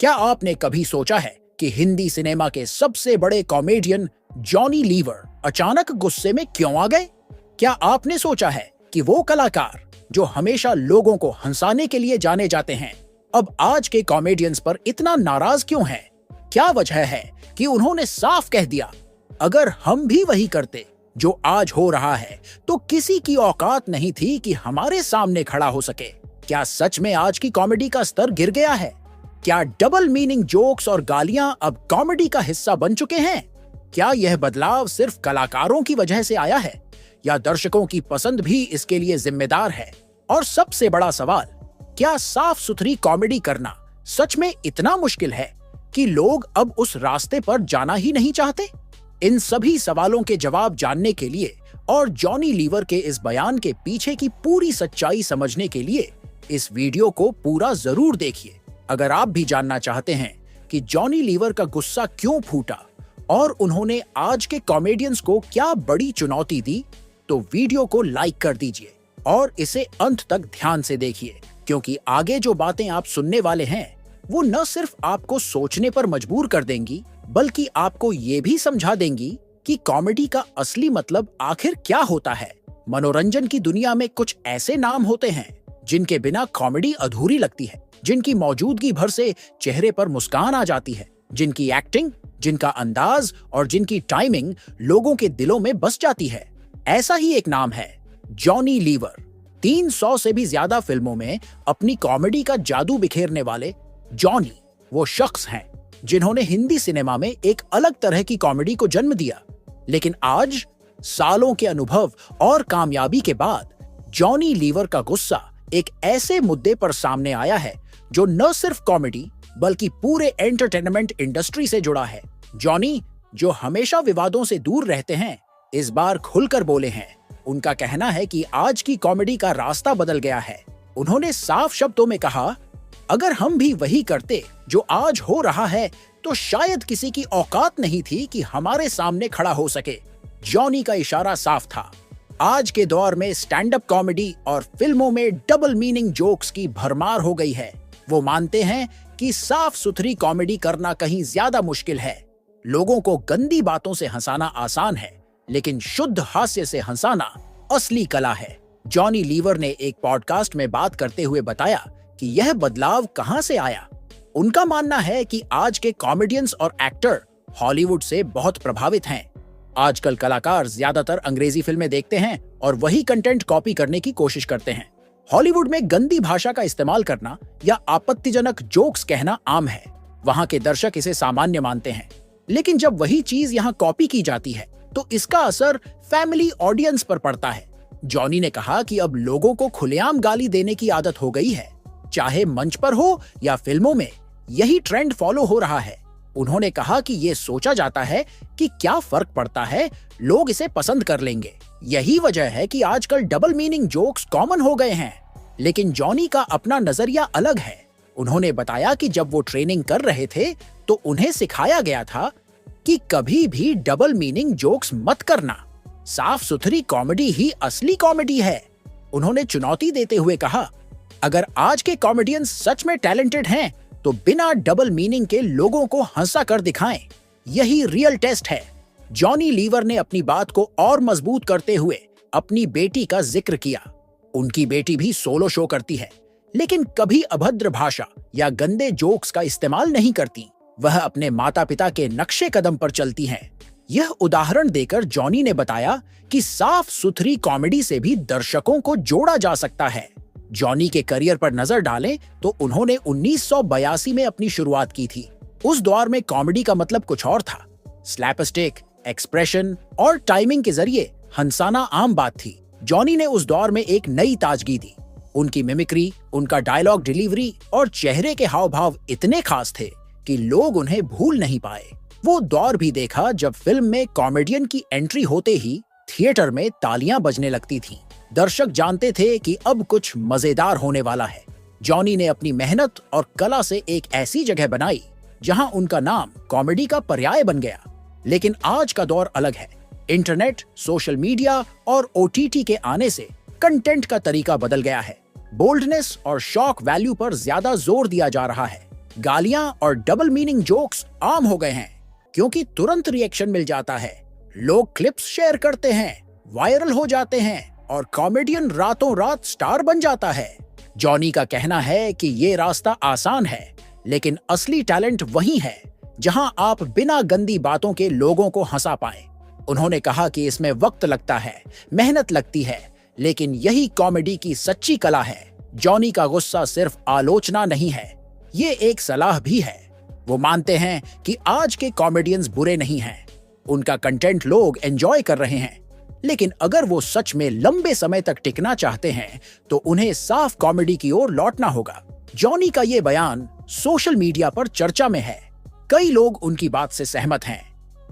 क्या आपने कभी सोचा है कि हिंदी सिनेमा के सबसे बड़े कॉमेडियन जॉनी लीवर अचानक गुस्से में क्यों आ गए? क्या आपने सोचा है कि वो कलाकार जो हमेशा लोगों को हंसाने के लिए जाने जाते हैं, अब आज के कॉमेडियंस पर इतना नाराज क्यों हैं? क्या वजह है कि उन्होंने साफ कह दिया, अगर हम भी वही करते जो आज हो रहा है तो किसी की औकात नहीं थी कि हमारे सामने खड़ा हो सके? क्या सच में आज की कॉमेडी का स्तर गिर गया है? क्या डबल मीनिंग जोक्स और गालियां अब कॉमेडी का हिस्सा बन चुके हैं? क्या यह बदलाव सिर्फ कलाकारों की वजह से आया है या दर्शकों की पसंद भी इसके लिए जिम्मेदार है? और सबसे बड़ा सवाल, क्या साफ सुथरी कॉमेडी करना सच में इतना मुश्किल है कि लोग अब उस रास्ते पर जाना ही नहीं चाहते? इन सभी सवालों के जवाब जानने के लिए और जॉनी लीवर के इस बयान के पीछे की पूरी सच्चाई समझने के लिए इस वीडियो को पूरा जरूर देखिए। अगर आप भी जानना चाहते हैं कि जॉनी लीवर का गुस्सा क्यों फूटा और उन्होंने आज के कॉमेडियंस को क्या बड़ी चुनौती दी, तो वीडियो को लाइक कर दीजिए और इसे अंत तक ध्यान से देखिए, क्योंकि आगे जो बातें आप सुनने वाले हैं वो न सिर्फ आपको सोचने पर मजबूर कर देंगी, बल्कि आपको ये भी समझा देंगी कि कॉमेडी का असली मतलब आखिर क्या होता है। मनोरंजन की दुनिया में कुछ ऐसे नाम होते हैं जिनके बिना कॉमेडी अधूरी लगती है, जिनकी मौजूदगी भर से चेहरे पर मुस्कान आ जाती है, जिनकी एक्टिंग, जिनका अंदाज और जिनकी टाइमिंग लोगों के दिलों में बस जाती है। ऐसा ही एक नाम है जॉनी लीवर। 300 से भी ज्यादा फिल्मों में अपनी कॉमेडी का जादू बिखेरने वाले जॉनी वो शख्स हैं जिन्होंने हिंदी सिनेमा में एक अलग तरह की कॉमेडी को जन्म दिया। लेकिन आज सालों के अनुभव और कामयाबी के बाद जॉनी लीवर का गुस्सा एक ऐसे मुद्दे पर सामने आया है जो न सिर्फ कॉमेडी बल्कि पूरे एंटरटेनमेंट इंडस्ट्री से जुड़ा है। जॉनी, जो हमेशा विवादों से दूर रहते हैं, इस बार खुलकर बोले हैं। उनका कहना है कि आज की कॉमेडी का रास्ता बदल गया है। उन्होंने साफ शब्दों में कहा, अगर हम भी वही करते जो आज हो रहा है तो शायद किसी की औकात नहीं थी कि हमारे सामने खड़ा हो सके। जॉनी का इशारा साफ था। आज के दौर में स्टैंड अप कॉमेडी और फिल्मों में डबल मीनिंग जोक्स की भरमार हो गई है। वो मानते हैं कि साफ सुथरी कॉमेडी करना कहीं ज्यादा मुश्किल है। लोगों को गंदी बातों से हंसाना आसान है, लेकिन शुद्ध हास्य से हंसाना असली कला है। जॉनी लीवर ने एक पॉडकास्ट में बात करते हुए बताया कि यह बदलाव कहां से आया। उनका मानना है कि आज के कॉमेडियंस और एक्टर हॉलीवुड से बहुत प्रभावित हैं। आजकल कलाकार ज्यादातर अंग्रेजी फिल्में देखते हैं और वही कंटेंट कॉपी करने की कोशिश करते हैं। हॉलीवुड में गंदी भाषा का इस्तेमाल करना या आपत्तिजनक जोक्स कहना आम है। वहां के दर्शक इसे सामान्य मानते हैं। लेकिन जब वही चीज यहाँ कॉपी की जाती है तो इसका असर फैमिली ऑडियंस पर पड़ता है। जॉनी ने कहा कि अब लोगों को खुलेआम गाली देने की आदत हो गई है, चाहे मंच पर हो या फिल्मों में। यही ट्रेंड फॉलो हो रहा है। उन्होंने कहा कि ये सोचा जाता है कि क्या फर्क पड़ता है, लोग इसे पसंद कर लेंगे। यही वजह है कि आजकल डबल मीनिंग जोक्स कॉमन हो गए हैं। लेकिन जॉनी का अपना नजरिया अलग है। उन्होंने बताया कि जब वो ट्रेनिंग कर रहे थे तो उन्हें सिखाया गया था कि कभी भी डबल मीनिंग जोक्स मत करना। साफ सुथरी कॉमेडी ही असली कॉमेडी है। उन्होंने चुनौती देते हुए कहा, अगर आज के कॉमेडियंस सच में टैलेंटेड हैं तो बिना डबल मीनिंग के लोगों को हंसा कर दिखाएं। यही रियल टेस्ट है। जॉनी लीवर ने अपनी बात को और मजबूत करते हुए अपनी बेटी का जिक्र किया। उनकी बेटी भी सोलो शो करती है, लेकिन कभी अभद्र भाषा या गंदे जोक्स का इस्तेमाल नहीं करती। वह अपने माता पिता के नक्शे कदम पर चलती हैं। यह उदाहरण देकर जॉनी ने बताया कि साफ सुथरी कॉमेडी से भी दर्शकों को जोड़ा जा सकता है। जॉनी के करियर पर नजर डालें तो उन्होंने 1982 में अपनी शुरुआत की थी। उस दौर में कॉमेडी का मतलब कुछ और था। स्लैपस्टिक, एक्सप्रेशन और टाइमिंग के जरिए हंसाना आम बात थी। जॉनी ने उस दौर में एक नई ताजगी दी। उनकी मिमिक्री, उनका डायलॉग डिलीवरी और चेहरे के हाव भाव इतने खास थे कि लोग उन्हें भूल नहीं पाए। वो दौर भी देखा जब फिल्म में कॉमेडियन की एंट्री होते ही थिएटर में तालियां बजने लगती थीं। दर्शक जानते थे कि अब कुछ मजेदार होने वाला है। जॉनी ने अपनी मेहनत और कला से एक ऐसी जगह बनाई जहां उनका नाम कॉमेडी का पर्याय बन गया। लेकिन आज का दौर अलग है। इंटरनेट, सोशल मीडिया और ओटीटी के आने से कंटेंट का तरीका बदल गया है। बोल्डनेस और शॉक वैल्यू पर ज्यादा जोर दिया जा रहा है। गालियां और डबल मीनिंग जोक्स आम हो गए हैं क्योंकि तुरंत रिएक्शन मिल जाता है। लोग क्लिप्स शेयर करते हैं, वायरल हो जाते हैं और कॉमेडियन रातों रात स्टार बन जाता है। जॉनी का कहना है कि ये रास्ता आसान है, लेकिन असली टैलेंट वही है जहां आप बिना गंदी बातों के लोगों को हंसा पाएं। उन्होंने कहा कि इसमें वक्त लगता है, मेहनत लगती है, लेकिन यही कॉमेडी की सच्ची कला है। जॉनी का गुस्सा सिर्फ आलोचना नहीं है, ये एक सलाह भी है। वो मानते हैं कि आज के कॉमेडियंस बुरे नहीं हैं, उनका कंटेंट लोग एंजॉय कर रहे हैं, लेकिन अगर वो सच में लंबे समय तक टिकना चाहते हैं तो उन्हें साफ कॉमेडी की ओर लौटना होगा। जॉनी का ये बयान सोशल मीडिया पर चर्चा में है। कई लोग उनकी बात से सहमत हैं।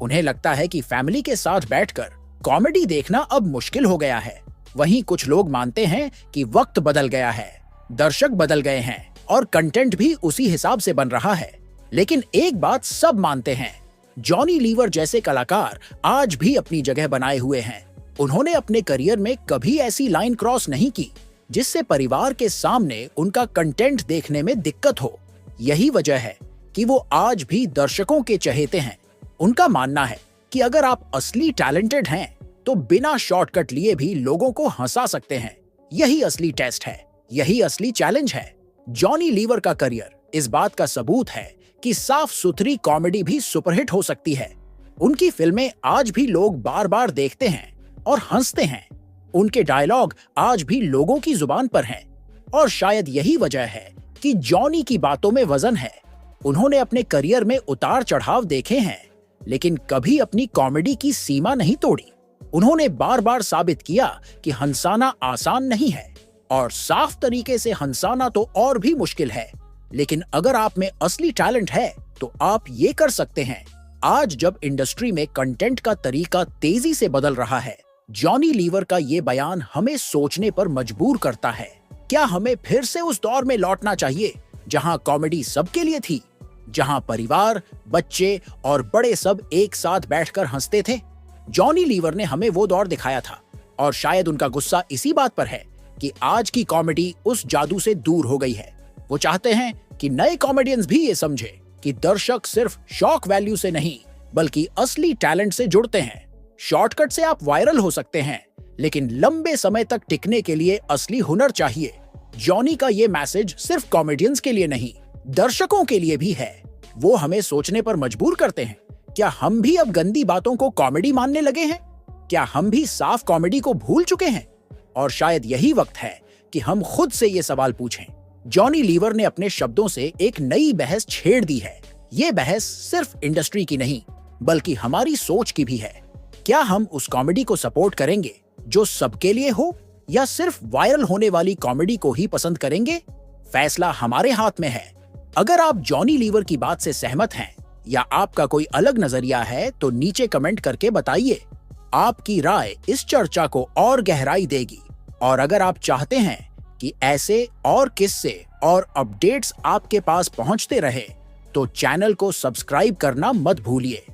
उन्हें लगता है कि फैमिली के साथ बैठकर कॉमेडी देखना अब मुश्किल हो गया है। वहीं कुछ लोग मानते हैं कि वक्त बदल गया है, दर्शक बदल गए हैं और कंटेंट भी उसी हिसाब से बन रहा है। लेकिन एक बात सब मानते हैं, जॉनी लीवर जैसे कलाकार आज भी अपनी जगह बनाए हुए हैं। उन्होंने अपने करियर में कभी ऐसी लाइन क्रॉस नहीं की जिससे परिवार के सामने उनका कंटेंट देखने में दिक्कत हो। यही वजह है कि वो आज भी दर्शकों के चहेते हैं। उनका मानना है कि अगर आप असली टैलेंटेड हैं तो बिना शॉर्टकट लिए भी लोगों को हंसा सकते हैं। यही असली टेस्ट है, यही असली चैलेंज है। जॉनी लीवर का करियर इस बात का सबूत है कि साफ सुथरी कॉमेडी भी सुपरहिट हो सकती है। उनकी फिल्में आज भी लोग बार बार देखते हैं और हंसते हैं। उनके डायलॉग आज भी लोगों की जुबान पर हैं और शायद यही वजह है कि जॉनी की बातों में वजन है। उन्होंने अपने करियर में उतार चढ़ाव देखे हैं, लेकिन कभी अपनी कॉमेडी की सीमा नहीं तोड़ी। उन्होंने बार बार साबित किया कि हंसाना आसान नहीं है और साफ तरीके से हंसाना तो और भी मुश्किल है। लेकिन अगर आप में असली टैलेंट है तो आप ये कर सकते हैं। आज जब इंडस्ट्री में कंटेंट का तरीका तेजी से बदल रहा है, जॉनी लीवर का ये बयान हमें सोचने पर मजबूर करता है। क्या हमें फिर से उस दौर में लौटना चाहिए जहां कॉमेडी सबके लिए थी, जहां परिवार, बच्चे और बड़े सब एक साथ बैठकर हंसते थे? जॉनी लीवर ने हमें वो दौर दिखाया था और शायद उनका गुस्सा इसी बात पर है कि आज की कॉमेडी उस जादू से दूर हो गई है। वो चाहते हैं कि नए कॉमेडियंस भी ये समझे कि दर्शक सिर्फ शॉक वैल्यू से नहीं बल्कि असली टैलेंट से जुड़ते हैं। शॉर्टकट से आप वायरल हो सकते हैं, लेकिन लंबे समय तक टिकने के लिए असली हुनर चाहिए। जॉनी का ये मैसेज सिर्फ कॉमेडियंस के लिए नहीं, दर्शकों के लिए भी है। वो हमें सोचने पर मजबूर करते हैं, क्या हम भी अब गंदी बातों को कॉमेडी मानने लगे हैं? क्या हम भी साफ कॉमेडी को भूल चुके हैं? और शायद यही वक्त है कि हम खुद से ये सवाल पूछें। जॉनी लीवर ने अपने शब्दों से एक नई बहस छेड़ दी है। ये बहस सिर्फ इंडस्ट्री की नहीं बल्कि हमारी सोच की भी है। क्या हम उस कॉमेडी को सपोर्ट करेंगे जो सबके लिए हो, या सिर्फ वायरल होने वाली कॉमेडी को ही पसंद करेंगे? फैसला हमारे हाथ में है। अगर आप जॉनी लीवर की बात से सहमत हैं या आपका कोई अलग नजरिया है तो नीचे कमेंट करके बताइए। आपकी राय इस चर्चा को और गहराई देगी। और अगर आप चाहते हैं कि ऐसे और किस्से और अपडेट्स आपके पास पहुंचते रहे तो चैनल को सब्सक्राइब करना मत भूलिए।